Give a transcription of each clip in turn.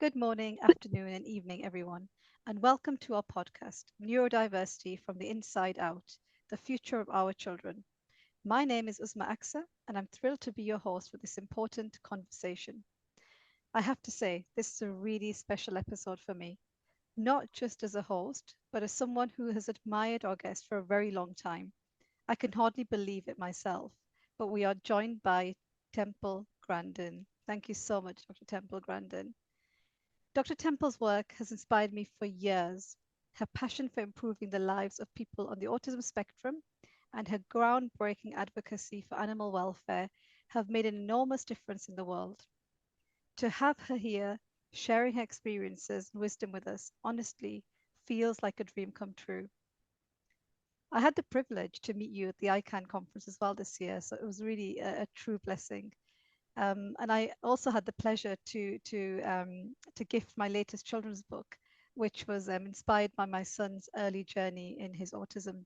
Good morning, afternoon, and evening, everyone, and welcome to our podcast, Neurodiversity from the Inside Out, the future of our children. My name is Uzma, and I'm thrilled to be your host for this important conversation. I have to say, this is a really special episode for me, not just as a host, but as someone who has admired our guest for a very long time. I can hardly believe it myself, but we are joined by Temple Grandin. Thank you so much, Dr. Temple Grandin. Dr. Temple's work has inspired me for years. Her passion for improving the lives of people on the autism spectrum and her groundbreaking advocacy for animal welfare have made an enormous difference in the world. To have her here, sharing her experiences and wisdom with us, honestly feels like a dream come true. I had the privilege to meet you at the ICANN conference as well this year, so it was really a true blessing. And I also had the pleasure to gift my latest children's book, which was inspired by my son's early journey in his autism.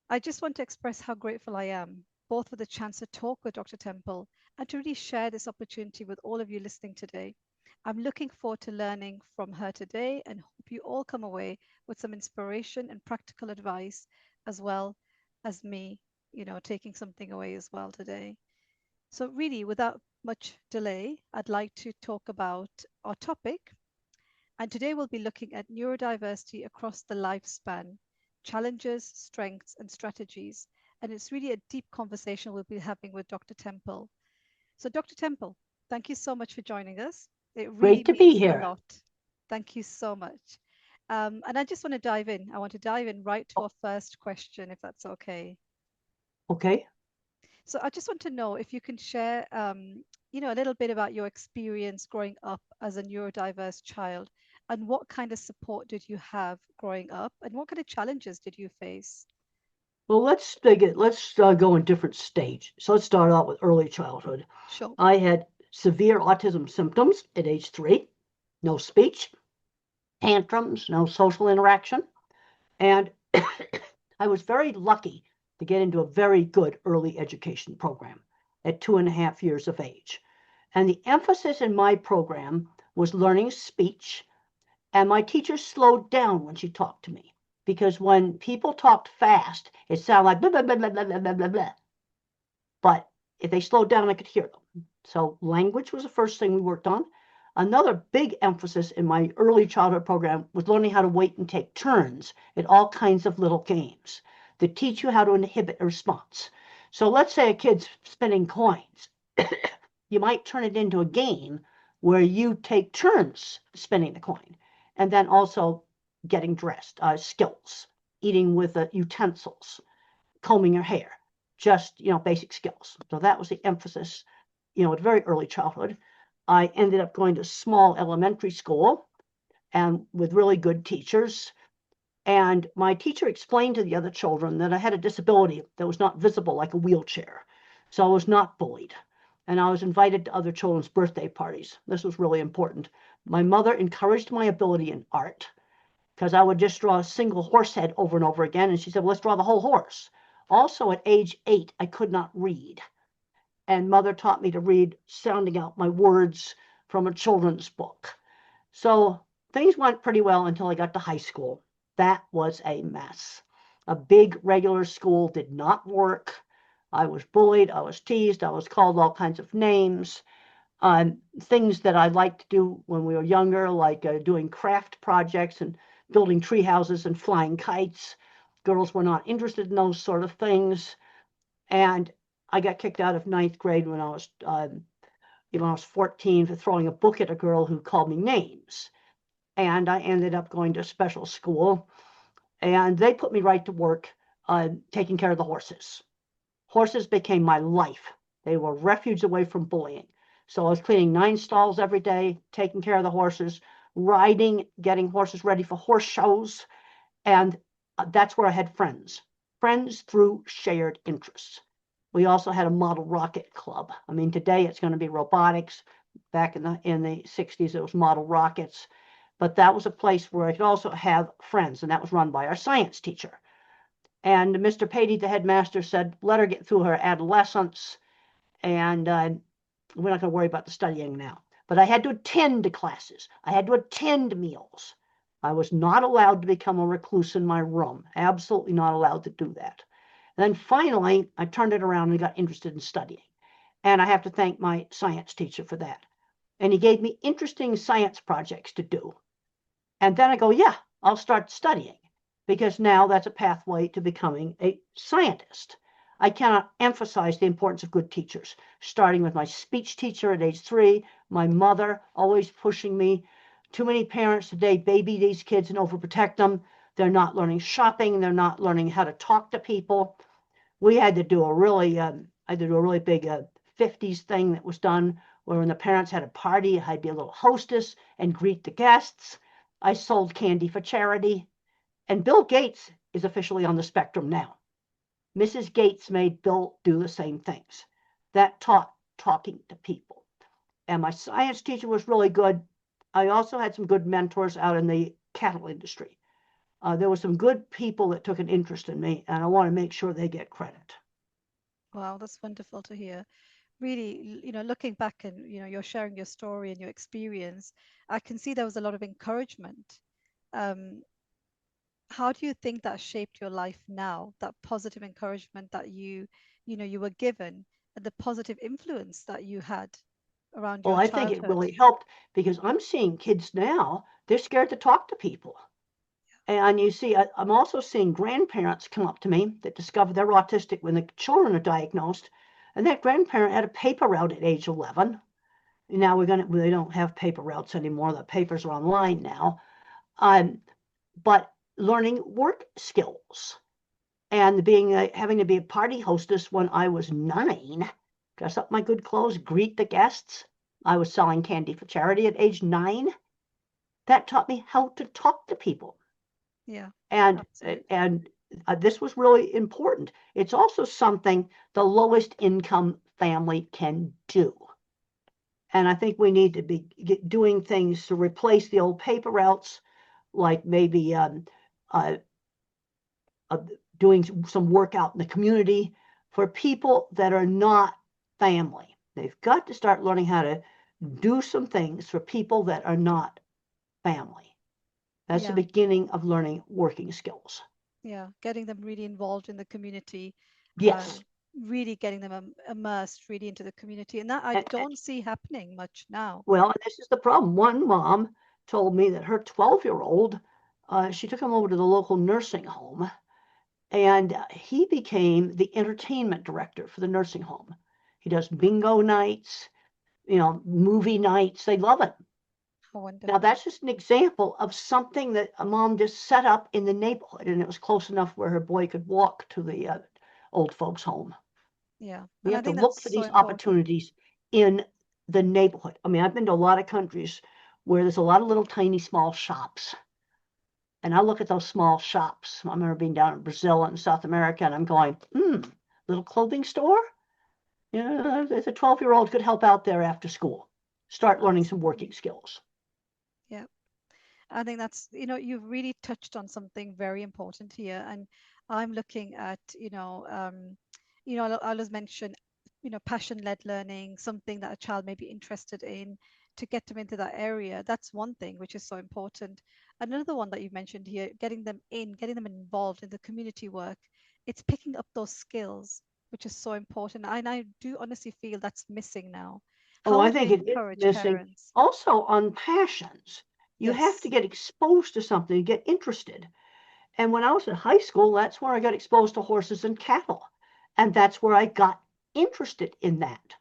I just want to express how grateful I am, both for the chance to talk with Dr. Temple and to really share this opportunity with all of you listening today. I'm looking forward to learning from her today and hope you all come away with some inspiration and practical advice, as well as me, taking something away as well today. So, really, without much delay, I'd like to talk about our topic. And today we'll be looking at neurodiversity across the lifespan, challenges, strengths, and strategies. And it's really a deep conversation we'll be having with Dr. Temple. So, Dr. Temple, thank you so much for joining us. It really Great to be means a here. lot. Thank you so much. And I just want to dive in. I want to dive in right to O- our first question, if that's okay. Okay. So I just want to know if you can share, a little bit about your experience growing up as a neurodiverse child, and what kind of support did you have growing up, and what kind of challenges did you face? Well, let's go in different stage. So let's start out with early childhood. Sure. I had severe autism symptoms at age 3, no speech, tantrums, no social interaction, and I was very lucky to get into a very good early education program at 2.5 years of age. And the emphasis in my program was learning speech. And my teacher slowed down when she talked to me because when people talked fast, it sounded like blah, blah, blah, blah, blah, blah, blah, blah. But if they slowed down, I could hear them. So language was the first thing we worked on. Another big emphasis in my early childhood program was learning how to wait and take turns at all kinds of little games that teach you how to inhibit a response. So let's say a kid's spinning coins. You might turn it into a game where you take turns spinning the coin and then also getting dressed, skills, eating with utensils, combing your hair, just, basic skills. So that was the emphasis, at very early childhood. I ended up going to small elementary school and with really good teachers. And my teacher explained to the other children that I had a disability that was not visible like a wheelchair. So I was not bullied. And I was invited to other children's birthday parties. This was really important. My mother encouraged my ability in art because I would just draw a single horse head over and over again. And she said, well, let's draw the whole horse. Also, at age 8, I could not read. And mother taught me to read, sounding out my words from a children's book. So things went pretty well until I got to high school. That was a mess. A big regular school did not work. I was bullied, I was teased, I was called all kinds of names. Things that I liked to do when we were younger, like doing craft projects and building tree houses and flying kites. Girls were not interested in those sort of things. And I got kicked out of ninth grade when I was, when I was 14 for throwing a book at a girl who called me names. And I ended up going to special school, and they put me right to work taking care of the horses. Horses became my life. They were refuge away from bullying. So I was cleaning 9 stalls every day, taking care of the horses, riding, getting horses ready for horse shows, and that's where I had friends. Friends through shared interests. We also had a model rocket club. I mean, today it's going to be robotics. Back in the 60s, it was model rockets. But that was a place where I could also have friends, and that was run by our science teacher. And Mr. Patey, the headmaster, said, let her get through her adolescence, and we're not going to worry about the studying now. But I had to attend classes. I had to attend meals. I was not allowed to become a recluse in my room. Absolutely not allowed to do that. And then finally, I turned it around and got interested in studying. And I have to thank my science teacher for that. And he gave me interesting science projects to do. And then I go, yeah, I'll start studying, because now that's a pathway to becoming a scientist. I cannot emphasize the importance of good teachers, starting with my speech teacher at age 3, my mother always pushing me. Too many parents today baby these kids and overprotect them. They're not learning shopping. They're not learning how to talk to people. We had to do a really, I had to do a really big 50s thing that was done where when the parents had a party, I'd be a little hostess and greet the guests. I sold candy for charity. And Bill Gates is officially on the spectrum now. Mrs. Gates made Bill do the same things. That taught talking to people. And my science teacher was really good. I also had some good mentors out in the cattle industry. There were some good people that took an interest in me, and I want to make sure they get credit. Wow, that's wonderful to hear. Really, looking back and, you're sharing your story and your experience, I can see there was a lot of encouragement. Um, how do you think that shaped your life now, that positive encouragement that you were given, and the positive influence that you had around Well, your I think it childhood? really helped because I'm seeing kids now, they're scared to talk to people. And you see, I'm also seeing grandparents come up to me that discover they're autistic when the children are diagnosed. And that grandparent had a paper route at age 11. Now they don't have paper routes anymore. The papers are online now. But learning work skills and having to be a party hostess when I was 9, dress up my good clothes, greet the guests. I was selling candy for charity at age 9. That taught me how to talk to people. Yeah, And absolutely. and this was really important. It's also something the lowest income family can do. And I think we need to be doing things to replace the old paper routes, like maybe uh, uh, doing some work out in the community for people that are not family. They've got to start learning how to do some things for people that are not family. That's the Yeah, beginning of learning working skills. yeah, getting them really involved in the community, Yes. really getting them immersed really into the community, and that I And don't see happening much now. well, and this is the problem. One mom told me that her 12-year-old, she took him over to the local nursing home, and he became the entertainment director for the nursing home. He does bingo nights, movie nights. They love it. How Now, wonderful. that's just an example of something that a mom just set up in the neighborhood, and it was close enough where her boy could walk to the old folks' home. Yeah, We and I have to think that's look for so these important. opportunities in the neighborhood. I mean, I've been to a lot of countries where there's a lot of little tiny small shops. And I look at those small shops. I remember being down in Brazil and South America, and I'm going, little clothing store? If a 12-year-old could help out there after school, start learning some working Absolutely. skills. Yeah. I think that's, you've really touched on something very important here. And I'm looking at, I'll just mention, passion-led learning, something that a child may be interested in to get them into that area. That's one thing which is so important. Another one that you've mentioned here, getting them involved in the community work. It's picking up those skills, which is so important. And I do honestly feel that's missing now. Oh, How I would you think it is encourage missing. parents? Also, on passions, you have to Yes. get exposed to something to get interested. And when I was in high school, that's where I got exposed to horses and cattle. And that's where I got interested in that.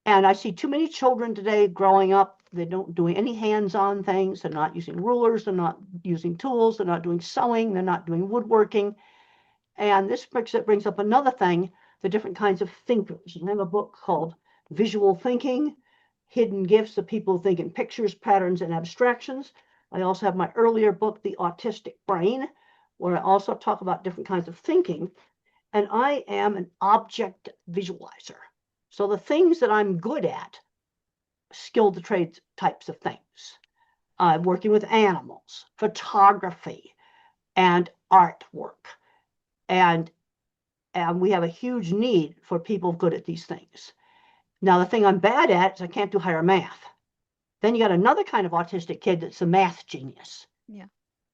And I see too many children today growing up, they don't doing any hands-on things. They're not using rulers, they're not using tools, they're not doing sewing, they're not doing woodworking. And this brings up another thing, the different kinds of thinkers. And I have a book called Visual Thinking, Hidden Gifts of People Who Think in Pictures, Patterns, and Abstractions. I also have my earlier book, The Autistic Brain, where I also talk about different kinds of thinking. And I am an object visualizer. So the things that I'm good at, skilled trade types of things, working with animals, photography, and artwork. And we have a huge need for people good at these things. Now, the thing I'm bad at is I can't do higher math. Then you got another kind of autistic kid that's a math genius. Yeah.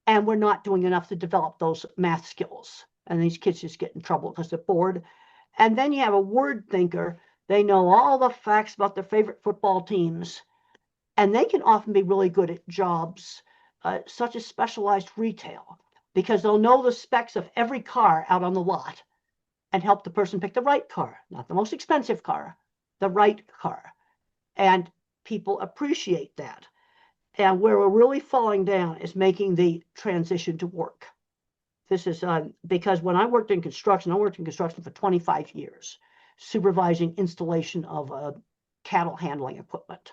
And we're not doing enough to develop those math skills. And these kids just get in trouble because they're bored. And then you have a word thinker. They know all the facts about their favorite football teams. And they can often be really good at jobs, such as specialized retail, because they'll know the specs of every car out on the lot and help the person pick the right car, not the most expensive car, the right car. And people appreciate that. And where we're really falling down is making the transition to work. This is because when I worked in construction for 25 years, supervising installation of cattle handling equipment.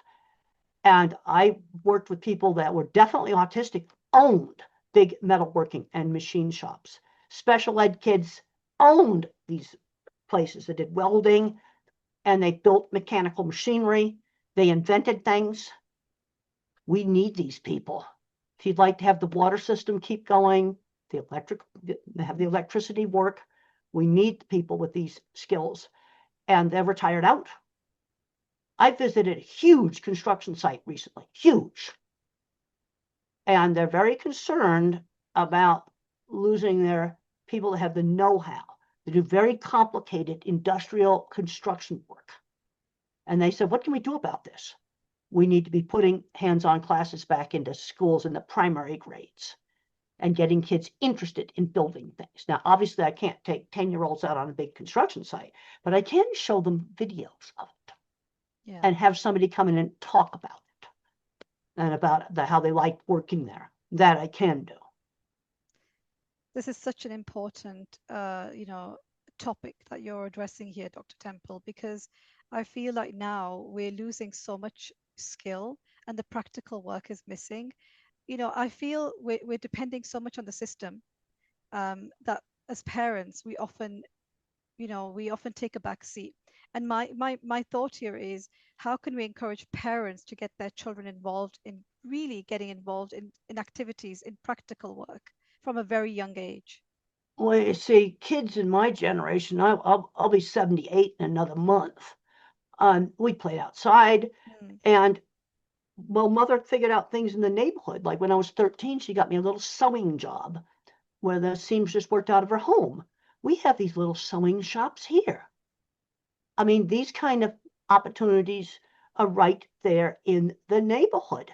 And I worked with people that were definitely autistic, owned big metalworking and machine shops. Special ed kids owned these places that did welding, and they built mechanical machinery. They invented things. We need these people. If you'd like to have the water system keep going, have the electricity work, we need people with these skills, and they're retired out. I visited a huge construction site recently, huge. And they're very concerned about losing their people that have the know-how to do very complicated industrial construction work. And they said, what can we do about this? We need to be putting hands-on classes back into schools in the primary grades and getting kids interested in building things. Now, obviously, I can't take 10-year-olds out on a big construction site, but I can show them videos of it. Yeah. And have somebody come in and talk about it and about how they like working there. That I can do. This is such an important, topic that you're addressing here, Dr. Temple, because I feel like now we're losing so much skill and the practical work is missing. I feel we're depending so much on the system that as parents, we often take a back seat. And my thought here is, how can we encourage parents to get their children involved in really getting involved in activities, in practical work from a very young age? Well, you see, kids in my generation, I'll be 78 in another month. We played outside, and well, mother figured out things in the neighborhood. Like when I was 13, she got me a little sewing job where the seamstress worked out of her home. We have these little sewing shops here. I mean, these kind of opportunities are right there in the neighborhood.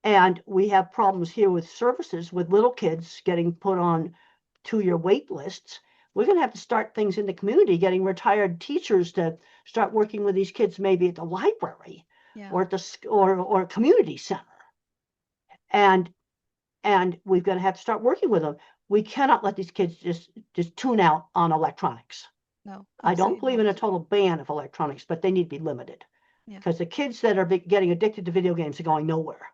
And we have problems here with services, with little kids getting put on 2-year wait lists. We're going to have to start things in the community, getting retired teachers to start working with these kids, maybe at the library or at the or community center. And we're going to have to start working with them. We cannot let these kids just tune out on electronics. No, I don't believe in a total ban of electronics, but they need to be limited. Because the kids that are getting addicted to video games are going nowhere.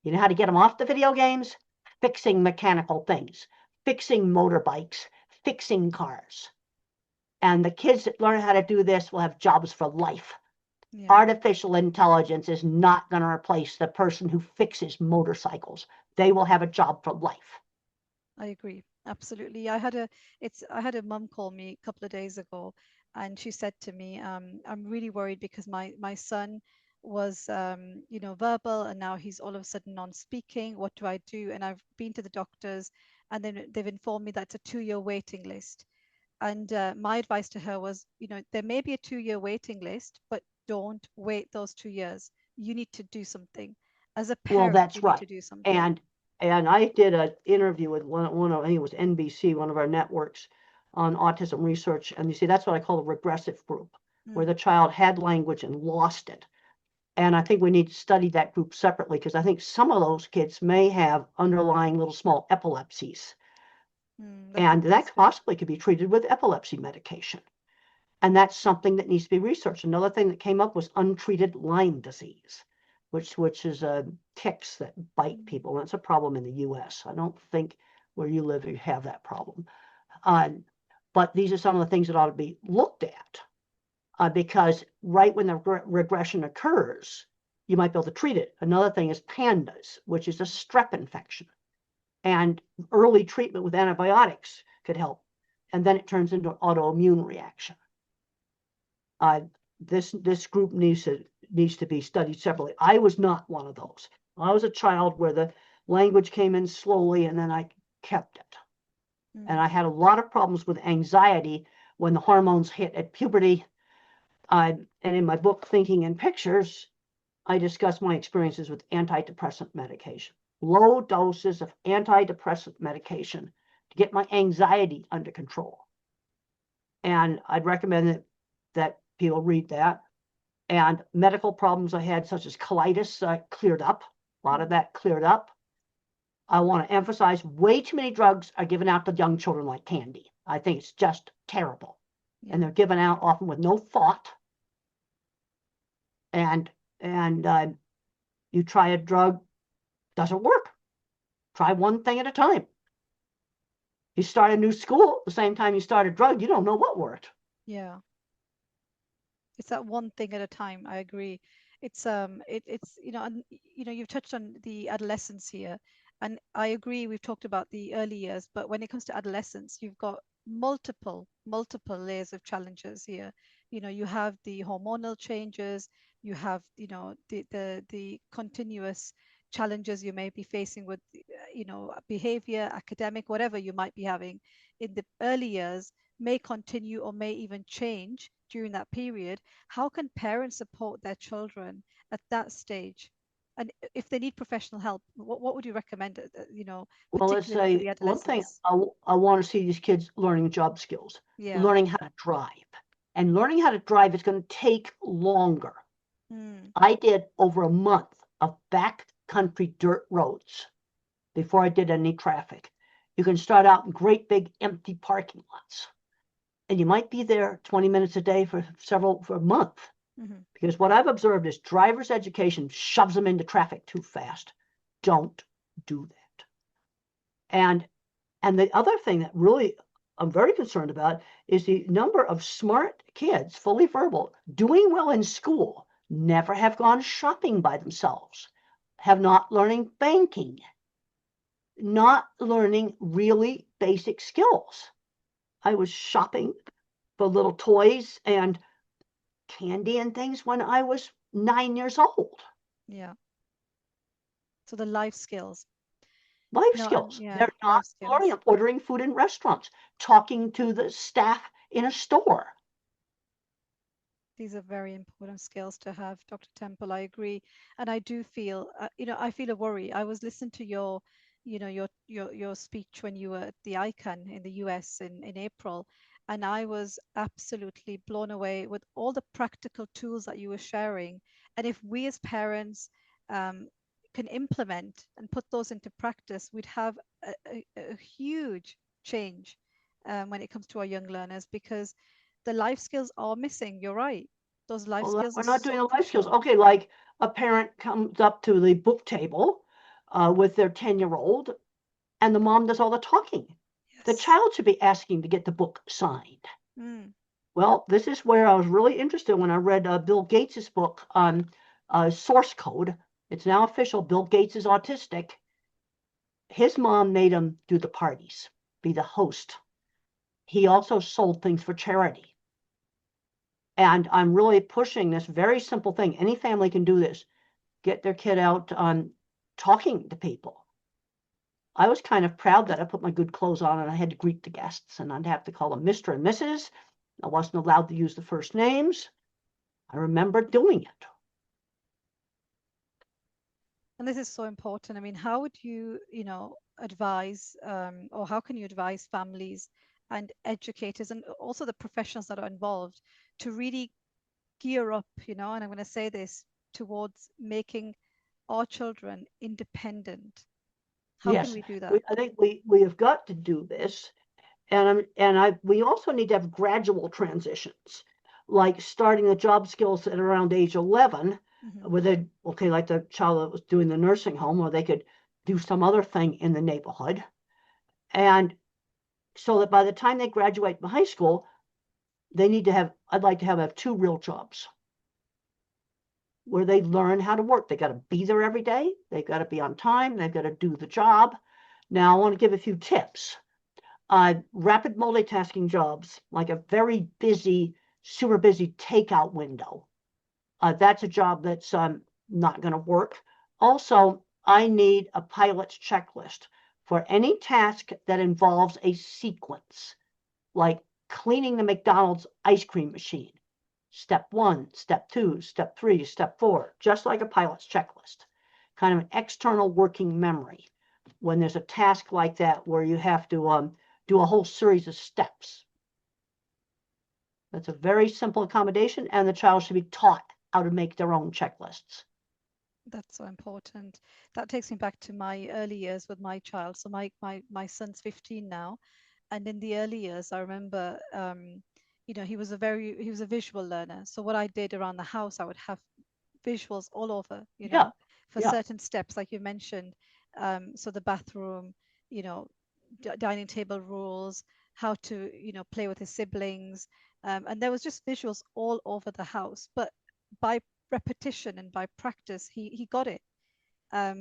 You know how to get them off the video games? Fixing mechanical things, fixing motorbikes, fixing cars. And the kids that learn how to do this will have jobs for life. Yeah. Artificial intelligence is not going to replace the person who fixes motorcycles. They will have a job for life. I agree. Absolutely. I had a mum call me a couple of days ago, and she said to me, I'm really worried because my son was verbal, and now he's all of a sudden non-speaking. What do I do? And I've been to the doctors, and then they've informed me that's a 2-year waiting list. And my advice to her was, there may be a 2-year waiting list, but don't wait those 2 years. You need to do something. As a parent, well, that's you right. need to do something. And I did an interview with one of, I think it was NBC, one of our networks, on autism research. And you see, that's what I call a regressive group, where the child had language and lost it. And I think we need to study that group separately, because I think some of those kids may have underlying little small epilepsies. And that possibly could be treated with epilepsy medication. And that's something that needs to be researched. Another thing that came up was untreated Lyme disease, which is ticks that bite people. That's a problem in the U.S. I don't think where you live you have that problem. But these are some of the things that ought to be looked at, because right when the regression occurs, you might be able to treat it. Another thing is pandas, which is a strep infection. And early treatment with antibiotics could help. And then it turns into an autoimmune reaction. This group needs to needs to be studied separately. I was not one of those. I was a child where the language came in slowly and then I kept it. And I had a lot of problems with anxiety when the hormones hit at puberty. And in my book, Thinking in Pictures, I discuss my experiences with antidepressant medication, low doses of antidepressant medication to get my anxiety under control. And I'd recommend that people read that. And medical problems I had, such as colitis, cleared up. A lot of that cleared up. I want to emphasize way too many drugs are given out to young children like candy. I think it's just terrible. Yeah. And they're given out often with no thought. And you try a drug, doesn't work. Try one thing at a time. You start a new school at the same time you start a drug, you don't know what worked. Yeah. It's that one thing at a time. I agree. It's and you've touched on the adolescence here, and I agree. We've talked about the early years, but when it comes to adolescence, you've got multiple layers of challenges here. You have the hormonal changes, you have the continuous challenges you may be facing with behavior, academic, whatever you might be having in the early years may continue or may even change during that period. How can parents support their children at that stage? And if they need professional help, what would you recommend, well, let's particularly for say the one thing adolescents? I want to see these kids learning job skills, Yeah. learning how to drive. And learning how to drive is going to take longer. I did over a month of backcountry dirt roads before I did any traffic. You can start out in great big empty parking lots. And you might be there 20 minutes a day for a month. Because what I've observed is driver's education shoves them into traffic too fast. Don't do that. And the other thing that really I'm very concerned about is the number of smart kids, fully verbal, doing well in school, never have gone shopping by themselves, have not learning banking, not learning really basic skills. I was shopping for little toys and candy and things when I was 9 years old. Yeah. So the life skills. Life skills. They're not learning. Ordering food in restaurants, talking to the staff in a store. These are very important skills to have, Dr. Temple. I agree. And I do feel, I feel a worry. I was listening to your speech when you were at the ICANN in the US in April, and I was absolutely blown away with all the practical tools that you were sharing. And if we as parents can implement and put those into practice, we'd have a huge change when it comes to our young learners, because the life skills are missing. You're right. Those life skills we're are not doing so the life skills. crucial. Okay, like a parent comes up to the book table with their 10-year-old, and the mom does all the talking. Yes. The child should be asking to get the book signed. Well, this is where I was really interested when I read Bill Gates's book on source code. It's now official. Bill Gates is autistic. His mom made him do the parties, be the host. He also sold things for charity. And I'm really pushing this very simple thing. Any family can do this. Get their kid out on talking to people. I was kind of proud that I put my good clothes on and I had to greet the guests, and I'd have to call them Mr. and Mrs. I wasn't allowed to use the first names. I remember doing it. And this is so important. I mean, how would you, advise, or how can you advise families and educators and also the professionals that are involved to really gear up, and I'm going to say this, towards making our children independent? How can we do that? I think we have got to do this. And we also need to have gradual transitions, like starting the job skills at around age 11, where they, like the child that was doing the nursing home, or they could do some other thing in the neighborhood. And so that by the time they graduate from high school, they need to have, I'd like to have 2 real jobs where they learn how to work. They got to be there every day. They've got to be on time. They've got to do the job. Now, I want to give a few tips. Rapid multitasking jobs, like a very busy, super busy takeout window. That's a job that's not going to work. Also, I need a pilot's checklist for any task that involves a sequence, like cleaning the McDonald's ice cream machine. Step 1, step 2, step 3, step 4, just like a pilot's checklist. Kind of an external working memory when there's a task like that where you have to do a whole series of steps. That's a very simple accommodation, and the child should be taught how to make their own checklists. That's so important. That takes me back to my early years with my child. So my son's 15 now, and in the early years, I remember, he was a visual learner. So what I did around the house, I would have visuals all over, Yeah, for yeah. certain steps, like you mentioned. So the bathroom, you know, dining table rules, how to, play with his siblings. And there was just visuals all over the house. But by repetition and by practice, he got it.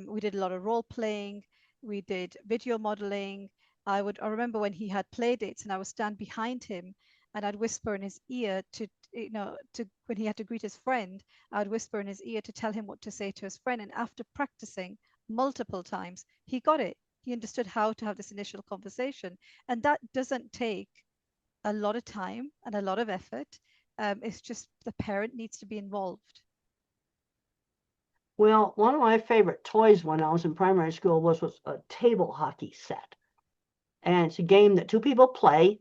We did a lot of role playing. We did video modeling. I remember when he had play dates and I would stand behind him and I'd whisper in his ear to when he had to greet his friend, I would whisper in his ear to tell him what to say to his friend. And after practicing multiple times, he got it. He understood how to have this initial conversation. And that doesn't take a lot of time and a lot of effort. It's just the parent needs to be involved. Well, one of my favorite toys when I was in primary school was a table hockey set. And it's a game that two people play,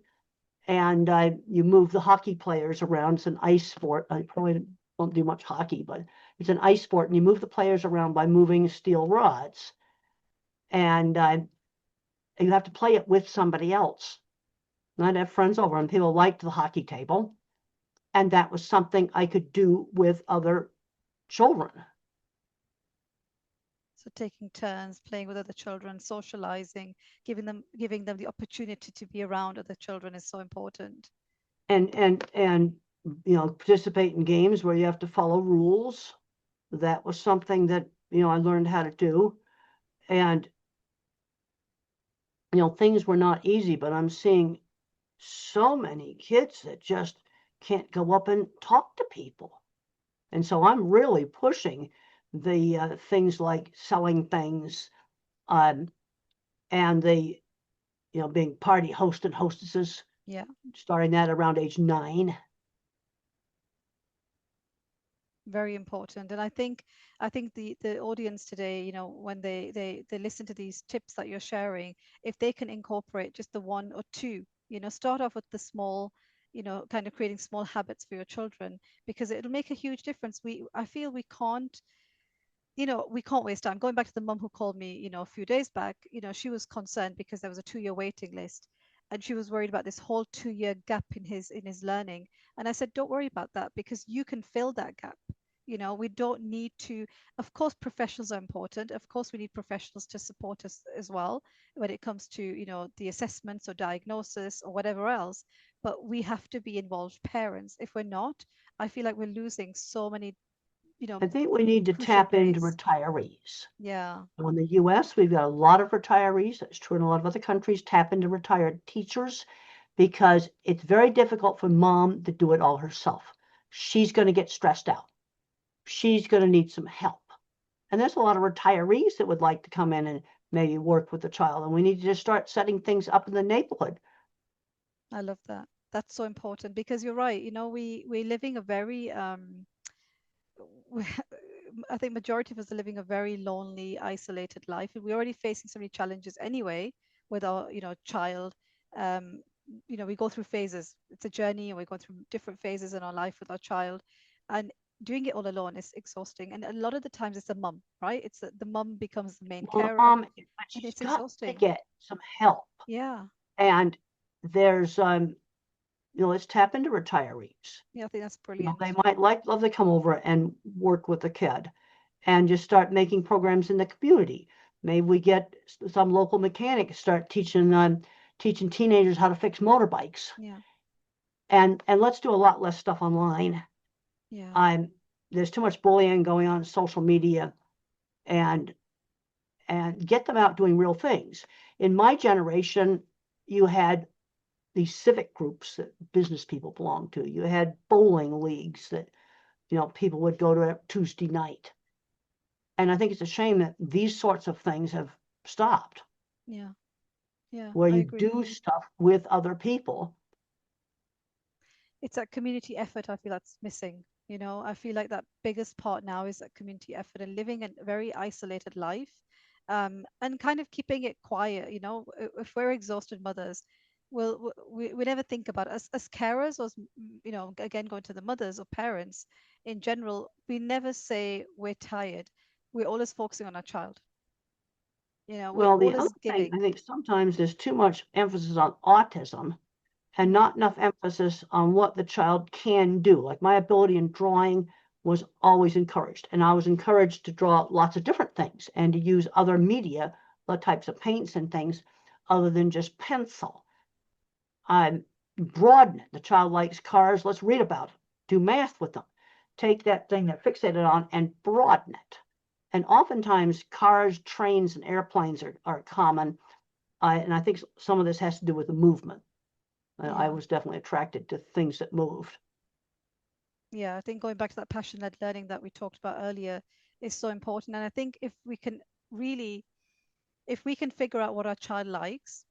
and you move the hockey players around. It's an ice sport. I probably won't do much hockey, but it's an ice sport, and you move the players around by moving steel rods. And you have to play it with somebody else. And I'd have friends over, and people liked the hockey table. And that was something I could do with other children. So taking turns, playing with other children, socializing, giving them the opportunity to be around other children is so important. And participate in games where you have to follow rules. That was something that I learned how to do. And things were not easy, but I'm seeing so many kids that just can't go up and talk to people. And so I'm really pushing the things like selling things, and the being party host and hostesses. Yeah. Starting that around age 9. Very important. And I think the audience today, when they listen to these tips that you're sharing, if they can incorporate just the one or two, start off with the small, kind of creating small habits for your children, because it'll make a huge difference. I feel we can't waste time. Going back to the mum who called me, a few days back, she was concerned because there was a 2-year waiting list, and she was worried about this whole 2-year gap in his learning. And I said, don't worry about that, because you can fill that gap. We don't need to. Of course, professionals are important. Of course, we need professionals to support us as well when it comes to, the assessments or diagnosis or whatever else. But we have to be involved parents. If we're not, I feel like we're losing so many, you know, I think we need to crucial tap into days. retirees. Yeah, So in the US, we've got a lot of retirees. That's true in a lot of other countries. Tap into retired teachers, because it's very difficult for mom to do it all herself. She's going to get stressed out. She's going to need some help. And there's a lot of retirees that would like to come in and maybe work with the child. And we need to just start setting things up in the neighborhood. I love that. That's so important because you're right. We're living a very we, I think majority of us are living a very lonely, isolated life, and we're already facing so many challenges anyway with our, child. Um, we go through phases. It's a journey, and we're going through different phases in our life with our child, and doing it all alone is exhausting. And a lot of the times, it's the mum, right? It's the mum becomes the main Well, the carer, mom, but and she's it's got to exhausting. get some help. Yeah, And there's, let's tap into retirees. yeah, I think that's brilliant. They might love to come over and work with the kid and just start making programs in the community. Maybe we get some local mechanics start teaching teenagers how to fix motorbikes, Yeah, and let's do a lot less stuff online. yeah, There's too much bullying going on social media, and get them out doing real things. In my generation, you had these civic groups that business people belonged to. You had bowling leagues that people would go to a Tuesday night. And I think it's a shame that these sorts of things have stopped. Yeah. Yeah, Where I you agree. do stuff with other people. It's that community effort I feel that's missing. I feel like that biggest part now is that community effort and living a very isolated life, and kind of keeping it quiet. If we're exhausted mothers, we never think about it. As carers, or again, going to the mothers or parents in general, we never say we're tired. We're always focusing on our child. We're Well, the other always thing, I giving. think sometimes there's too much emphasis on autism and Mm, not enough emphasis on what the child can do. Like my ability in drawing was always encouraged, and I was encouraged to draw lots of different things and to use other media, the types of paints and things other than just pencil. Broaden it. The child likes cars, let's read about it. Do math with them. Take that thing they're fixated on and broaden it. And oftentimes cars, trains, and airplanes are common. And I think some of this has to do with the movement. I yeah. was definitely attracted to things that moved. Yeah, I think going back to that passion-led learning that we talked about earlier is so important. And I think really, if we can figure out what our child likes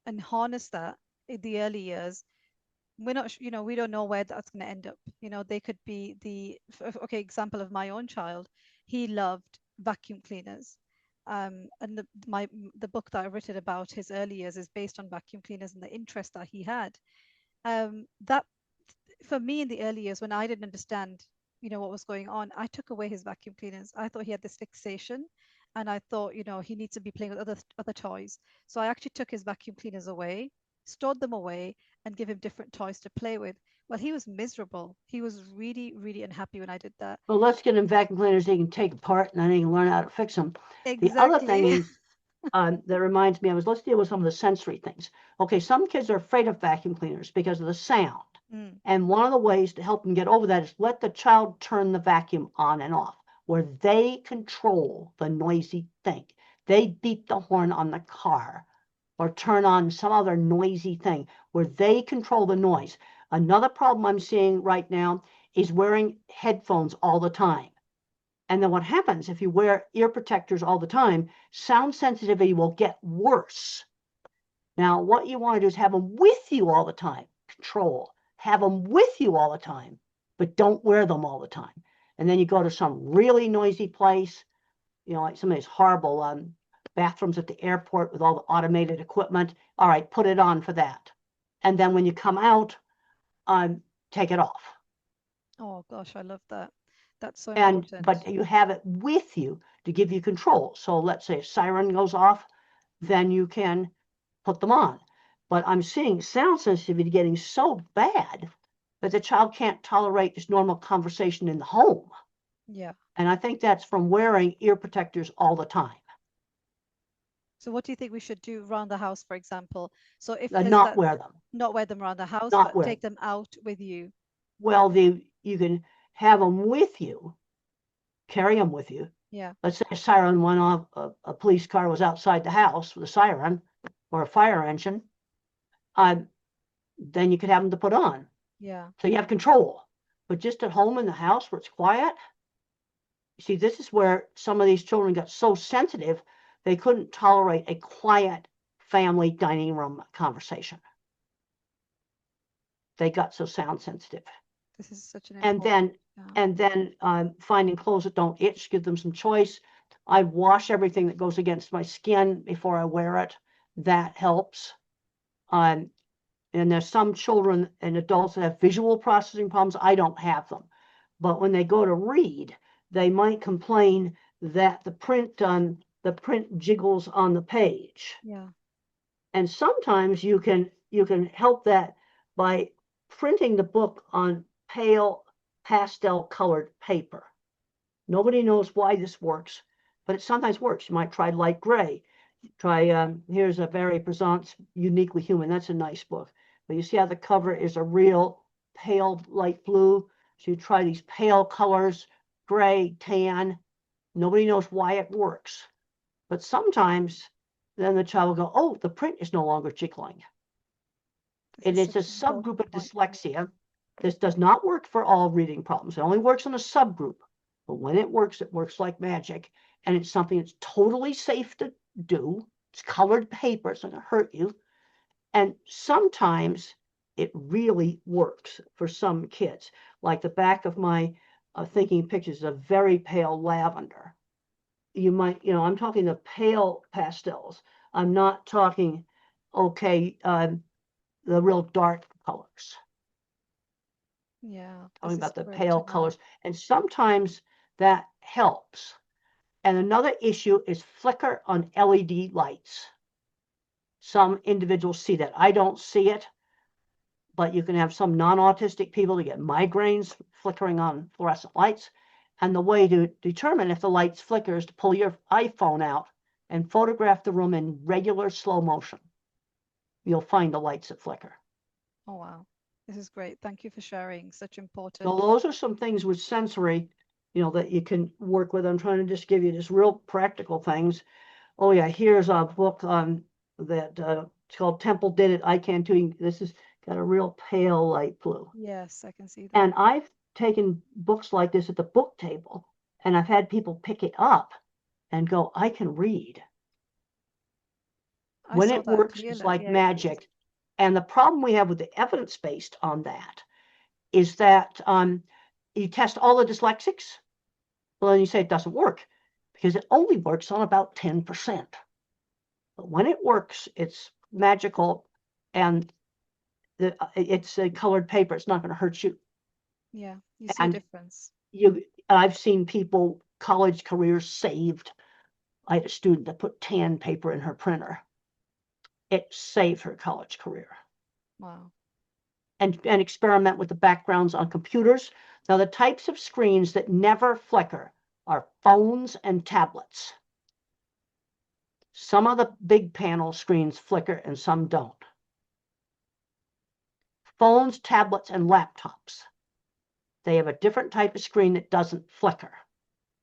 and harness that in the early years, we're not, we don't know where that's going to end up. They could be okay, example of my own child. He loved vacuum cleaners. And the book that I've written about his early years is based on vacuum cleaners and the interest that he had. That for me in the early years when I didn't understand, what was going on, I took away his vacuum cleaners. I thought he had this fixation, and I thought, he needs to be playing with other toys. So I actually took his vacuum cleaners away, stored them away, and give him different toys to play with. Well, he was miserable. He was really, really unhappy when I did that. Well, let's get them vacuum cleaners they can take apart and then they can learn how to fix them. The other thing Exactly. is, that reminds me, let's deal with some of the sensory things. Okay, some kids are afraid of vacuum cleaners because of the sound. Mm, And one of the ways to help them get over that is let the child turn the vacuum on and off, where they control the noisy thing. They beat the horn on the car or turn on some other noisy thing where they control the noise. Another problem I'm seeing right now is wearing headphones all the time. And then what happens if you wear ear protectors all the time, sound sensitivity will get worse. Now, what you want to do is have them with you all the time. Control. Have them with you all the time, but don't wear them all the time. And then you go to some really noisy place, like some of these horrible bathrooms at the airport with all the automated equipment. All right, put it on for that. And then when you come out, take it off. oh gosh, I love that. That's so But important. you have it with you to give you control. So let's say a siren goes off, then you can put them on. But I'm seeing sound sensitivity getting so bad that the child can't tolerate just normal conversation in the home. Yeah. And I think that's from wearing ear protectors all the time. So what do you think we should do around the house, for example? So if there's Not that, wear them. not wear them around the house, Not but wear take them. them out with you. Well, you can have them with you, carry them with you. Yeah. Let's say a siren went off, a police car was outside the house with a siren or a fire engine. Then you could have them to put on. Yeah. So you have control. But just at home in the house where it's quiet, you see, this is where some of these children got so sensitive, they couldn't tolerate a quiet family dining room conversation. They got so sound sensitive. This is such an And important. then, Yeah. finding clothes that don't itch, give them some choice. I wash everything that goes against my skin before I wear it. That helps. And there's some children and adults that have visual processing problems. I don't have them. But when they go to read, they might complain that the print jiggles on the page. Yeah. And sometimes you can help that by printing the book on pale pastel colored paper. Nobody knows why this works, but it sometimes works. You might try light gray. Try here's a Very Presence, Uniquely Human. That's a nice book. But you see how the cover is a real pale light blue. So you try these pale colors, gray, tan. Nobody knows why it works. But sometimes then the child will go, oh, the print is no longer jiggling. This And is it's a such an subgroup important of point. dyslexia. This does not work for all reading problems. It only works in a subgroup. But when it works like magic. And it's something that's totally safe to do. It's colored paper. It's not going to hurt you. And sometimes it really works for some kids. Like the back of my thinking pictures is a very pale lavender. You might, I'm talking the pale pastels. I'm not talking, the real dark colors. Yeah, Talking this is about the great to pale know. colors. And sometimes that helps. And another issue is flicker on LED lights. Some individuals see that. I don't see it, but you can have some non-autistic people to get migraines flickering on fluorescent lights. And the way to determine if the lights flicker is to pull your iPhone out and photograph the room in regular slow motion. You'll find the lights that flicker. Oh, wow. This is great. Thank you for sharing such important. So those are some things with sensory, that you can work with. I'm trying to just give you just real practical things. Oh yeah, here's a book that it's called Temple Did It, I Can Too. This has got a real pale light blue. Yes, I can see that. And I've taken books like this at the book table, and I've had people pick it up and go, I can read. When it works, it's like magic. And the problem we have with the evidence based on that is that you test all the dyslexics, well, then you say it doesn't work because it only works on about 10%. But when it works, it's magical, and it's a colored paper. It's not going to hurt you. Yeah, you see a difference. I've seen people, college careers saved. I had a student that put tan paper in her printer. It saved her college career. Wow. And experiment with the backgrounds on computers. Now, the types of screens that never flicker are phones and tablets. Some of the big panel screens flicker and some don't. Phones, tablets, and laptops. They have a different type of screen that doesn't flicker.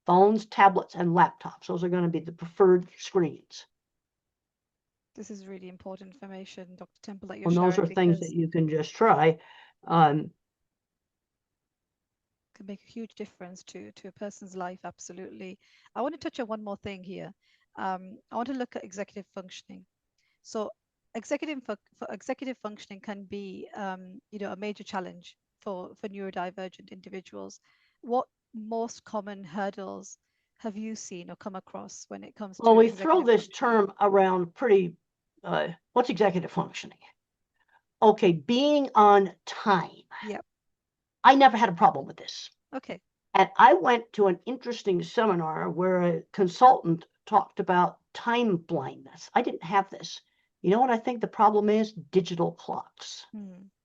Phones, tablets, and laptops. Those are going to be the preferred screens. This is really important information, Dr. Temple, that you're sharing. Those are things that you can just try. Can make a huge difference to a person's life, absolutely. I want to touch on one more thing here. I want to look at executive functioning. So executive functioning can be, a major challenge for neurodivergent individuals. What most common hurdles have you seen or come across when it comes to we throw this term around pretty, what's executive functioning? Okay, being on time. Yep. I never had a problem with this. Okay. And I went to an interesting seminar where a consultant talked about time blindness. I didn't have this. You know what I think the problem is? Digital clocks.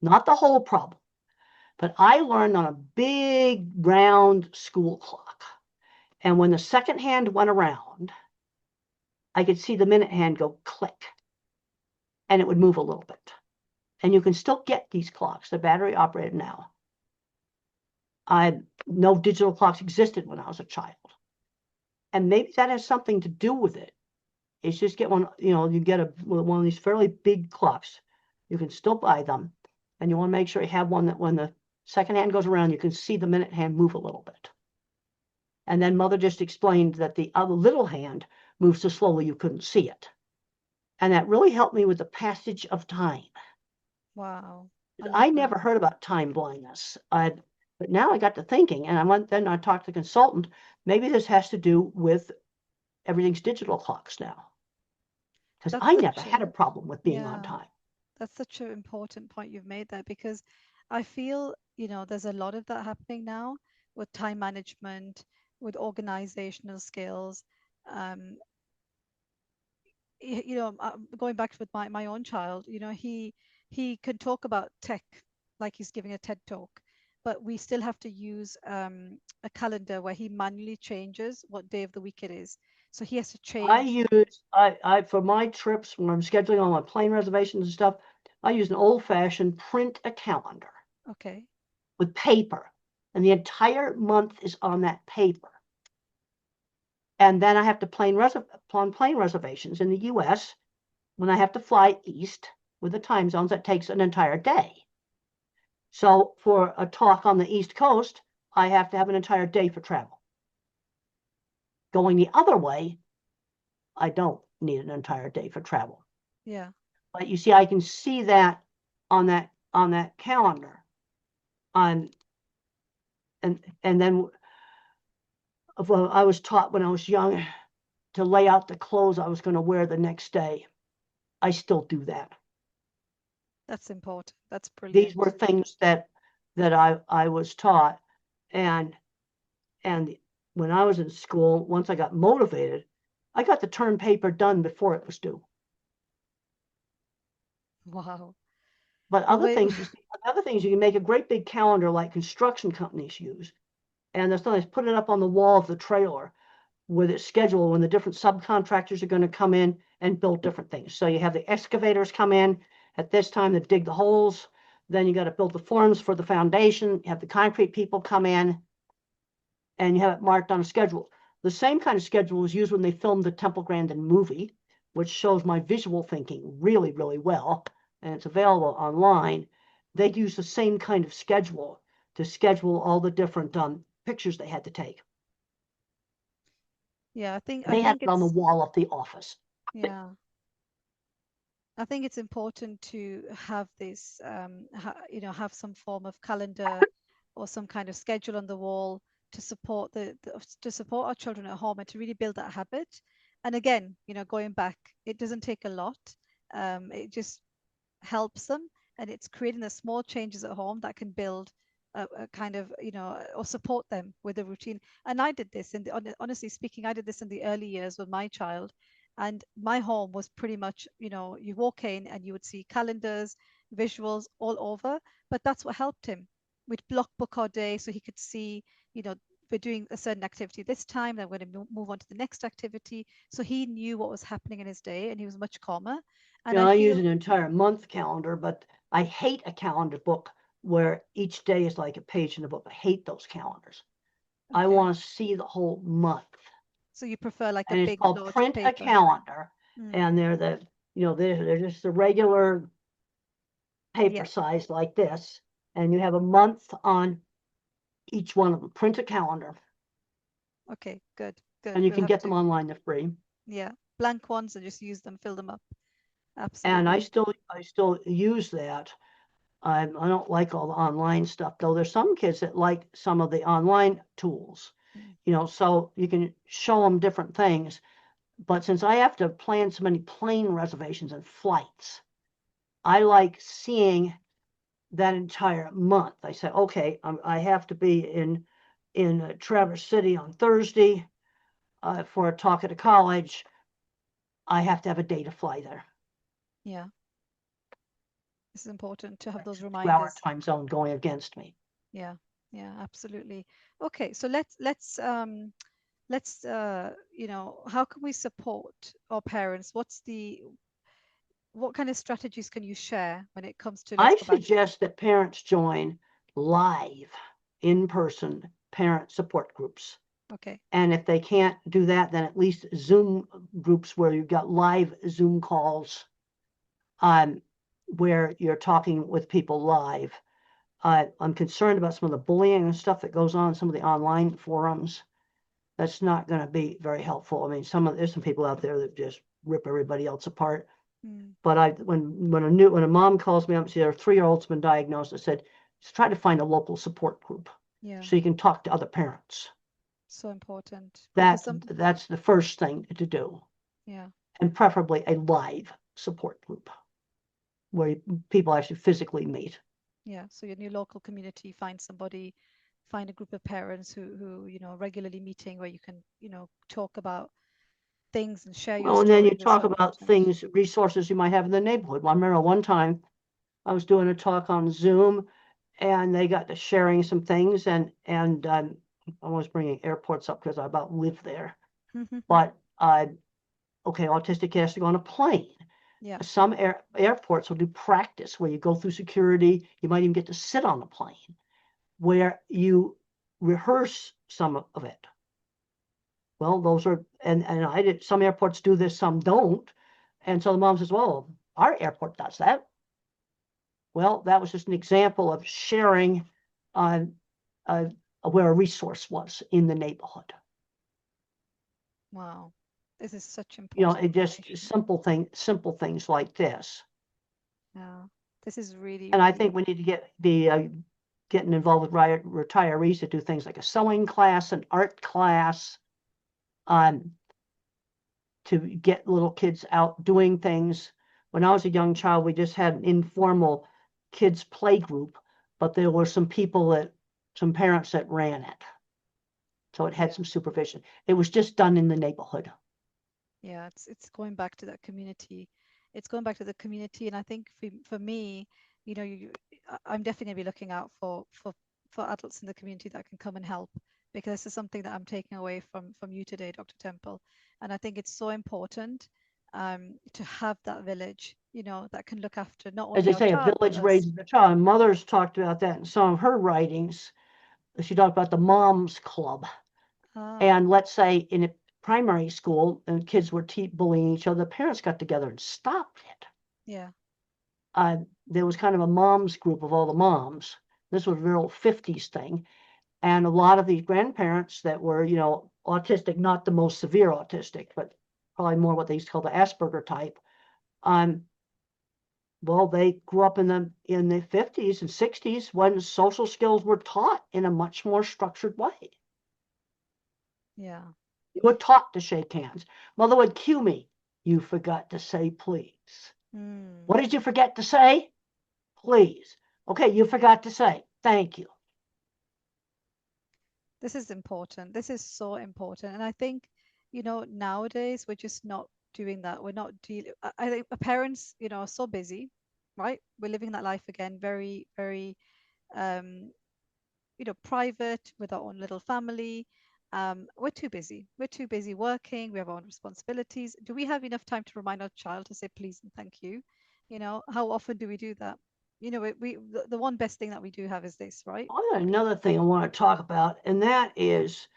Not the whole problem. But I learned on a big round school clock. And when the second hand went around, I could see the minute hand go click. And it would move a little bit. And you can still get these clocks. They're battery operated now. No digital clocks existed when I was a child. And maybe that has something to do with it. It's just get one, you get one of these fairly big clocks. You can still buy them. And you want to make sure you have one that when the second hand goes around, you can see the minute hand move a little bit. And then Mother just explained that the other little hand moves so slowly you couldn't see it. And that really helped me with the passage of time. Wow. I never heard about time blindness. But now I got to thinking, and I talked to the consultant. Maybe this has to do with everything's digital clocks now. Because I never had a problem with being on time. That's such an important point you've made there, because I feel, there's a lot of that happening now with time management, with organizational skills. Going back with my own child, he can talk about tech like he's giving a TED talk, but we still have to use a calendar where he manually changes what day of the week it is. So he has to change. I for my trips, when I'm scheduling all my plane reservations and stuff, I use an old-fashioned print a calendar. Okay. With paper. And the entire month is on that paper. And then I have to plan plane reservations in the US. When I have to fly east with the time zones, that takes an entire day. So for a talk on the East Coast, I have to have an entire day for travel. Going the other way, I don't need an entire day for travel. Yeah. But you see, I can see that on that calendar. And then well, I was taught when I was young to lay out the clothes I was going to wear the next day. I still do that. That's important. That's These brilliant. were things that I was taught, and when I was in school, once I got motivated, I got the term paper done before it was due. Wow. But Well, other things, you can make a great big calendar like construction companies use, and there's sometimes put it up on the wall of the trailer with its schedule when the different subcontractors are going to come in and build different things. So you have the excavators come in at this time to dig the holes. Then you got to build the forms for the foundation. You have the concrete people come in, and you have it marked on a schedule. The same kind of schedule was used when they filmed the Temple Grandin movie, which shows my visual thinking really, really well, and it's available online. They use the same kind of schedule to schedule all the different pictures they had to take. yeah, I They had think it on the it's wall of the office. yeah. I think it's important to have this, have some form of calendar or some kind of schedule on the wall to support to support our children at home and to really build that habit. And again, going back, it doesn't take a lot. It just helps them, and it's creating the small changes at home that can build a kind of or support them with a routine. And I did this honestly speaking, I did this in the early years with my child, and my home was pretty much, you walk in and you would see calendars, visuals all over. But that's what helped him. We'd block book our day so he could see, we're doing a certain activity this time, then we're going to move on to the next activity, so he knew what was happening in his day and he was much calmer. And I I use feel an entire month calendar, but I hate a calendar book where each day is like a page in the book. I hate those calendars. I okay. want to see the whole month. So you prefer like a And it's big called large print a paper? calendar. Mm, And they're just a regular paper yeah. size like this. And you have a month on each one of them. Print a calendar. Okay. Good. Good. And you We'll can have get them to. online, they're free. Yeah. Blank ones and just use them, fill them up. And I Absolutely. still use that. I don't like all the online stuff, though. There's some kids that like some of the online tools, Mm, so you can show them different things. But since I have to plan so many plane reservations and flights, I like seeing that entire month. I say, okay, I have to be in Traverse City on Thursday for a talk at a college. I have to have a day to fly there. yeah. This is important to have those It's a 2 hour reminders. time zone going against me. Yeah. Yeah. Absolutely. Okay. So let's how can we support our parents? What kind of strategies can you share when it comes to, let's I go back. suggest that parents join live, in-person parent support groups. Okay. And if they can't do that, then at least Zoom groups where you've got live Zoom calls where you're talking with people live. I'm concerned about some of the bullying and stuff that goes on in some of the online forums. That's not going to be very helpful. I mean, there's some people out there that just rip everybody else apart. Mm, But when a mom calls me up and says their 3-year-old's been diagnosed, I said, just try to find a local support group yeah. so you can talk to other parents. So important because That's the first thing to do, yeah. and preferably a live support group where people actually physically meet. Yeah, so in your local community, find a group of parents who regularly meeting where you can, talk about things and share your Well, and then you stories is talk so about important. things, resources you might have in the neighborhood. Well, I remember one time I was doing a talk on Zoom, and they got to sharing some things, and I was bringing airports up because I about live there. But okay, autistic has to go on a plane. Yeah, Some airports will do practice where you go through security. You might even get to sit on a plane where you rehearse some of it. Well, those are, and I did, some airports do this, some don't. And so the mom says, well, our airport does that. Well, that was just an example of sharing uh, uh, where a resource was in the neighborhood. Wow. This is such You know, important it just information. simple things like this. Yeah. This is really, And I really think we need to getting involved with retirees to do things like a sewing class, an art class, um, to get little kids out doing things. When I was a young child, we just had an informal kids play group, but there were some parents that ran it. So it had yeah. some supervision. It was just done in the neighborhood. Yeah, it's going back to that community. It's going back to the community, and I think for me, I'm definitely gonna be looking out for adults in the community that can come and help, because this is something that I'm taking away from you today, Dr. Temple. And I think it's so important to have that village, that can look after not As only they our say, a child but village us. raises a child. And Mother's talked about that in some of her writings. She talked about the Moms Club. Ah, And let's say in a primary school, and kids were bullying each other, the parents got together and stopped it. yeah, There was kind of a moms group of all the moms. This was a real 50s thing. And a lot of these grandparents that were, autistic, not the most severe autistic, but probably more what they used to call the Asperger type. Well, they grew up in the 50s and 60s when social skills were taught in a much more structured way. yeah. You were taught to shake hands. Mother would cue me. You forgot to say please. Mm. What did you forget to say? Please. Okay, you forgot to say. Thank you. This is important. This is so important. And I think, nowadays we're just not doing that. We're not dealing. I think parents, are so busy, right? We're living that life again, very, very, um, private with our own little family. We're too busy. We're too busy working. We have our own responsibilities. Do we have enough time to remind our child to say please and thank you? How often do we do that? The one best thing that we do have is this, right? Oh, another thing I want to talk about, and that is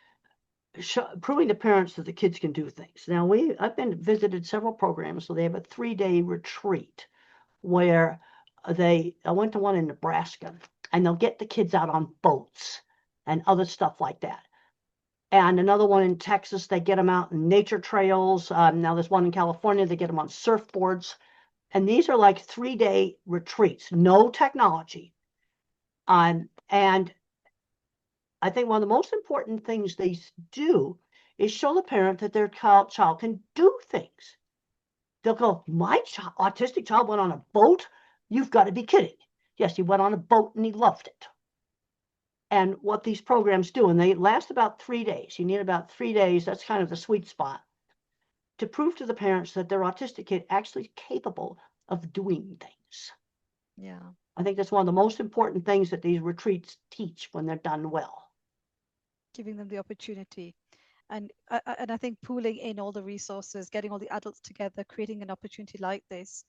proving to parents that the kids can do things. Now, I've been visited several programs, so they have a 3-day retreat where I went to one in Nebraska, and they'll get the kids out on boats and other stuff like that. And another one in Texas, they get them out in nature trails. Now there's one in California, they get them on surfboards. And these are like 3-day retreats, no technology. And I think one of the most important things they do is show the parent that their child can do things. They'll go, my autistic child went on a boat? You've got to be kidding. Yes, he went on a boat and he loved it. And what these programs do, and they last about 3 days. You need about 3 days. That's kind of the sweet spot to prove to the parents that their autistic kid actually is capable of doing things. Yeah. I think that's one of the most important things that these retreats teach when they're done well. Giving them the opportunity. And I think pooling in all the resources, getting all the adults together, creating an opportunity like this,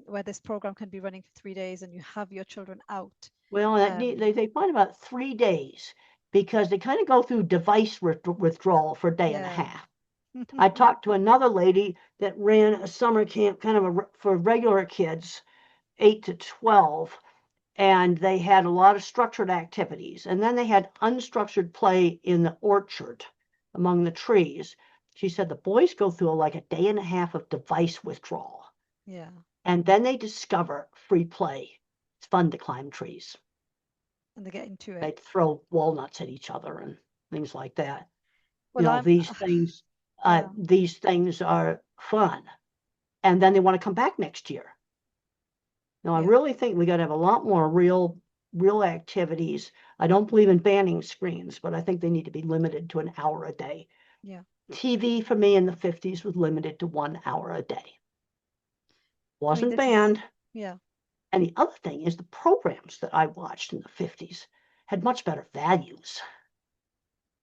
where this program can be running for 3 days and you have your children out. Well, they find about 3 days because they kind of go through device withdrawal for a day and a Yeah. half. I talked to another lady that ran a summer camp kind of for regular kids, 8 to 12, and they had a lot of structured activities. And then they had unstructured play in the orchard among the trees. She said the boys go through like a day and a half of device withdrawal. Yeah. And then they discover free play. It's fun to climb trees. And they get into it. They throw walnuts at each other and things like that. Well, I'm, These things, yeah, these things are fun. And then they want to come back next year. Now, I yeah, really think we got to have a lot more real activities. I don't believe in banning screens, but I think they need to be limited to an hour a day. yeah. TV for me in the 50s was limited to 1 hour a day. I mean, Wasn't this is, banned. yeah, And the other thing is the programs that I watched in the 50s had much better values.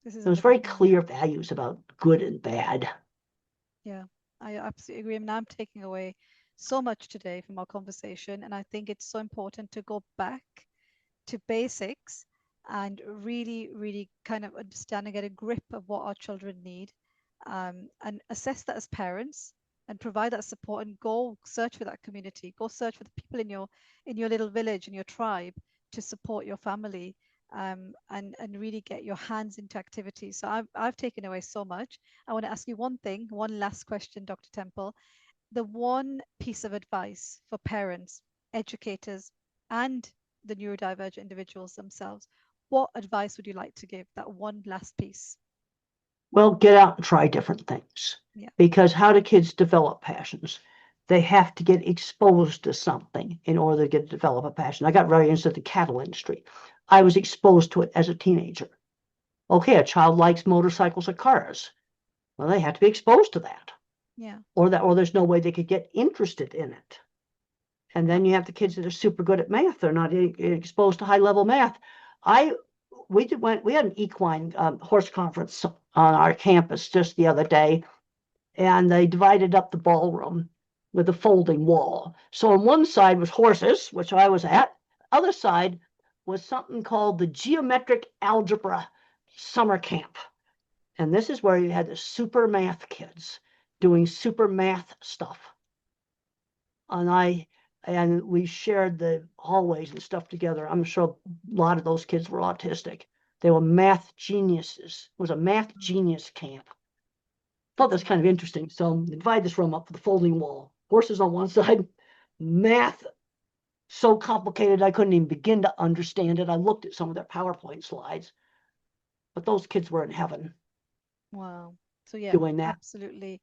this is There was another very thing. clear values about good and bad. Yeah, I absolutely agree. I mean, I'm taking away so much today from our conversation, and I think it's so important to go back to basics and really, really kind of understand and get a grip of what our children need, and assess that as parents. and provide that support, and go search for that community, go search for the people in your little village, in your tribe, to support your family, and really get your hands into activities. So I've taken away so much. I want to ask you one thing, one last question, Dr. Temple. The one piece of advice for parents, educators, and the neurodivergent individuals themselves, what advice would you like to give? That one last piece. Well, get out and try different things. Yeah. Because how do kids develop passions? They have to get exposed to something in order to develop a passion. I got very interested in the cattle industry. I was exposed to it as a teenager. Okay, a child likes motorcycles or cars. Well, they have to be exposed to that. Yeah. Or there's no way they could get interested in it. And then you have the kids that are super good at math. They're not exposed to high level math. We had an equine horse conference on our campus just the other day, and they divided up the ballroom with a folding wall. So on one side was horses, which I was at. Other side was something called the geometric algebra summer camp. And this is where you had the super math kids doing super math stuff. And we shared the hallways and stuff together. I'm sure a lot of those kids were autistic. They were math geniuses. It was a math genius camp. Thought that's kind of interesting. So divide this room up with the folding wall. Horses on one side, math so complicated I couldn't even begin to understand it. I looked at some of their PowerPoint slides, but those kids were in heaven. Wow. So yeah, doing that. absolutely.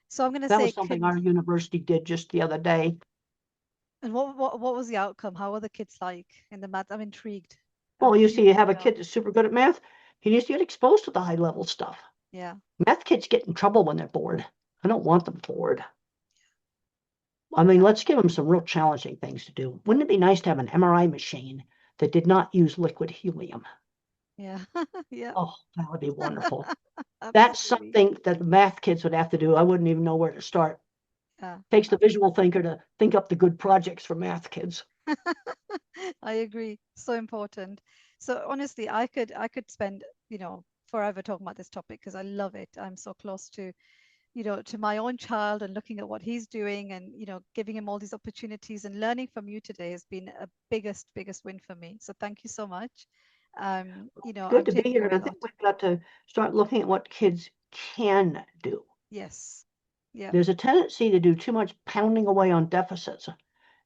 So I'm going to That say, was something our university did just the other day. and what was the outcome? How were the kids like in the math? I'm intrigued. Well, you see, you have a kid that's super good at math. He needs to get exposed to the high level stuff. Yeah. Math kids get in trouble when they're bored. I don't want them bored. I mean, let's give them some real challenging things to do. Wouldn't it be nice to have an MRI machine that did not use liquid helium? Yeah. Yeah. Oh, that would be wonderful. That's something that the math kids would have to do. I wouldn't even know where to start. Yeah. Takes the visual thinker to think up the good projects for math kids. I agree. So important. So honestly, I could spend, forever talking about this topic because I love it. I'm so close to, to my own child and looking at what he's doing, and, giving him all these opportunities, and learning from you today has been a biggest win for me. So thank you so much. Good to be here. And I think we've got to start looking at what kids can do. Yes. Yeah. There's a tendency to do too much pounding away on deficits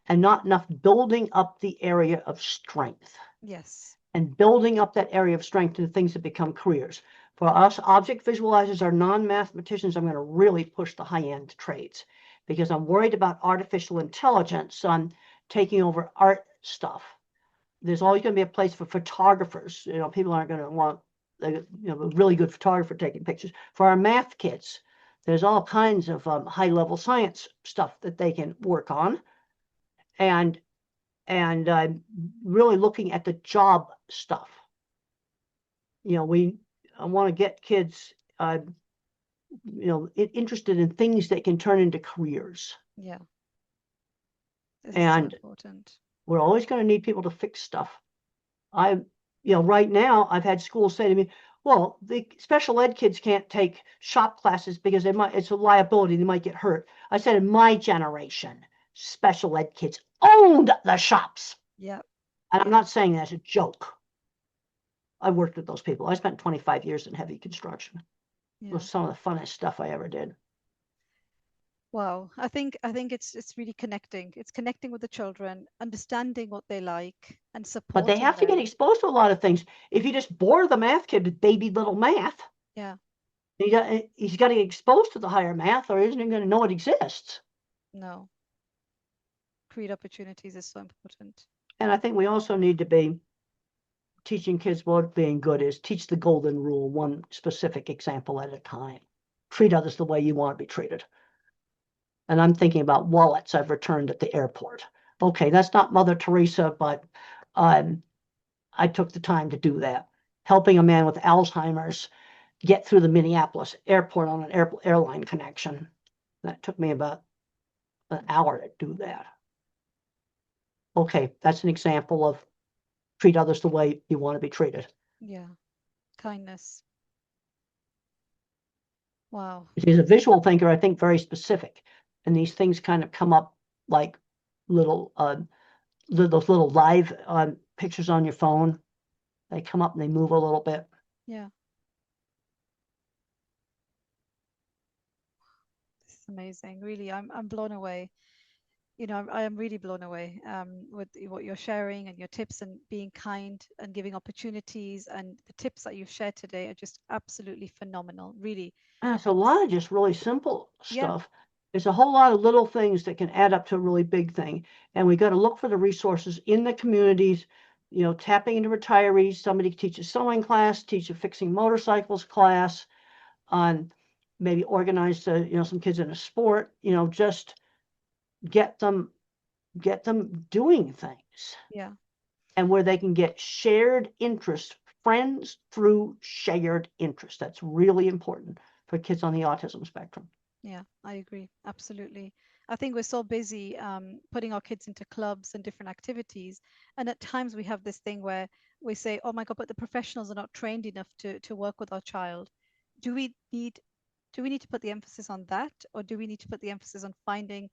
and not enough building up the area of strength. Yes. And building up that area of strength into things that become careers. For us, object visualizers are non-mathematicians. I'm going to really push the high-end trades because I'm worried about artificial intelligence taking over art stuff. There's always going to be a place for photographers. People aren't going to want a really good photographer taking pictures. For our math kids, there's all kinds of high-level science stuff that they can work on. And really looking at the job stuff. I want to get kids, interested in things that can turn into careers. Yeah. This and is so important. We're always going to need people to fix stuff. Right now I've had schools say to me, well, the special ed kids can't take shop classes because it's a liability. They might get hurt. I said, in my generation, special ed kids owned the shops. Yeah. And I'm not saying that as a joke. I worked with those people. I spent 25 years in heavy construction. Yeah. It was some of the funnest stuff I ever did. Wow. I think it's really connecting. It's connecting with the children, understanding what they like, and supporting them. But they have to get exposed to a lot of things. If you just bore the math kid with baby little math, yeah, he's got to get exposed to the higher math, or isn't he going to know it exists? No. Create opportunities is so important. And I think we also need to be teaching kids what being good is. Teach the golden rule, one specific example at a time. Treat others the way you want to be treated. And I'm thinking about wallets I've returned at the airport. Okay, that's not Mother Teresa, but I took the time to do that. Helping a man with Alzheimer's get through the Minneapolis airport on an airline connection. That took me about an hour to do that. Okay, that's an example of treat others the way you want to be treated. Yeah, kindness. Wow. She's a visual thinker, I think very specific. And these things kind of come up like little, those little live pictures on your phone. They come up and they move a little bit. Yeah. This is amazing. Really, I'm blown away. I am really blown away with what you're sharing and your tips and being kind and giving opportunities, and the tips that you've shared today are just absolutely phenomenal. Really. And it's a lot of just really simple Yeah. stuff. There's a whole lot of little things that can add up to a really big thing. And we got to look for the resources in the communities, tapping into retirees. Somebody teach a sewing class, teach a fixing motorcycles class, on maybe organize, some kids in a sport, just get them doing things. Yeah. And where they can get shared interest, friends through shared interest. That's really important for kids on the autism spectrum. Yeah, I agree. Absolutely. I think we're so busy putting our kids into clubs and different activities. And at times we have this thing where we say, oh my God, but the professionals are not trained enough to work with our child. Do we need do we need to put the emphasis on that, or do we need to put the emphasis on finding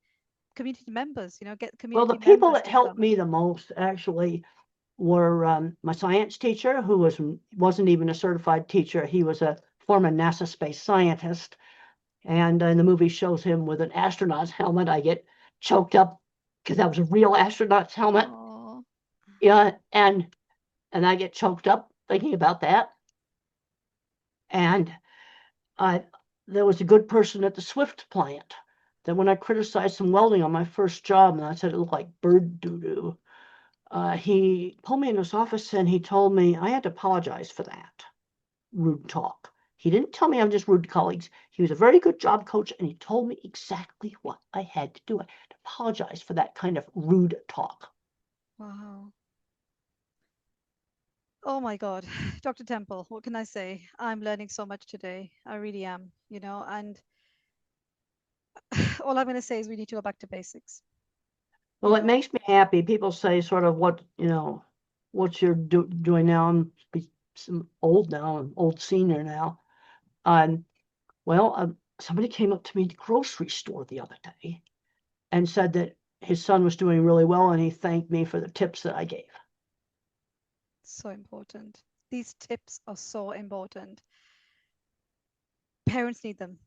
community members, get Well, the community people members that to helped come? me the most actually were my science teacher, who wasn't even a certified teacher. He was a former NASA space scientist. And in the movie shows him with an astronaut's helmet. I get choked up because that was a real astronaut's helmet. Oh, Yeah, and I get choked up thinking about that. And there was a good person at the Swift plant that when I criticized some welding on my first job, and I said it looked like bird doo-doo, he pulled me into his office and he told me I had to apologize for that rude talk. He didn't tell me I'm just rude to colleagues. He was a very good job coach, and he told me exactly what I had to do. I had to apologize for that kind of rude talk. wow. Oh my God, Dr. Temple, what can I say? I'm learning so much today. I really am, and all I'm going to say is we need to go back to basics. Well, it makes me happy. People say sort of what you're doing now. I'm old now. I'm old senior now. Well, somebody came up to me at the grocery store the other day and said that his son was doing really well, and he thanked me for the tips that I gave. So important. These tips are so important. Parents need them.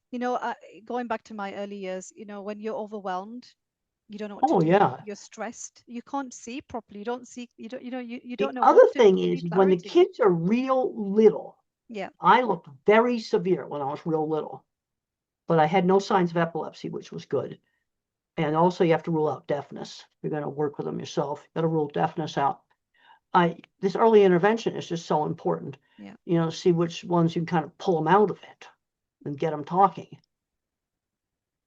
Going back to my early years, when you're overwhelmed, you don't know what to Oh, do. yeah. You're stressed. You can't see properly. You don't see. You don't. You The don't know other what to thing give you is when the clarity. kids are real little, Yeah. I looked very severe when I was real little, but I had no signs of epilepsy, which was good. And also, you have to rule out deafness. If you're going to work with them yourself, you got to rule deafness out. This early intervention is just so important. Yeah. See which ones you can kind of pull them out of it and get them talking.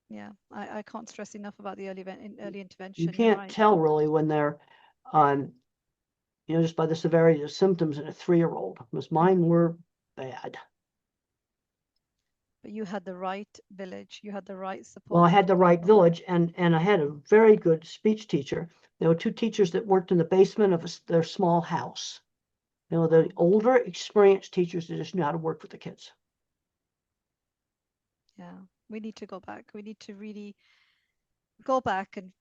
Yeah. I can't stress enough about the early You intervention. You're can't right. tell really when they're just by the severity of symptoms in a 3-year-old, because mine were bad. But you had the right village. You had the right Well, I support had the right people. village, and I had a very good speech teacher. There were 2 teachers that worked in the basement of their small house. The older, experienced teachers that just knew how to work with the kids. Yeah. We need to go back. We need to really go back and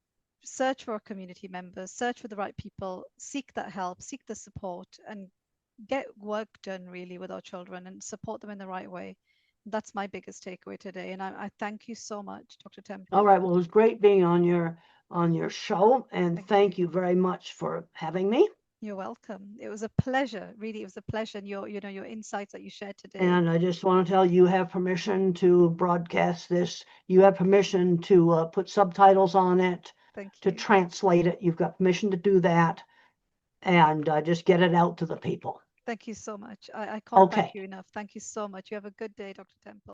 search for our community members, search for the right people, seek that help, seek the support, and get work done really with our children and support them in the right way. That's my biggest takeaway today. And I thank you so much, Dr. Temple. All right. Well, it was great being on your show, and thank you very much for having me. You're welcome. It was a pleasure. Really, it was a pleasure. And your insights that you shared today. And I just want to tell you have permission to broadcast this. You have permission to put subtitles on it, Thank to you. translate it. You've got permission to do that, and just get it out to the people. Thank you so much. I can't thank Okay. you enough. Thank you so much. You have a good day, Dr. Temple.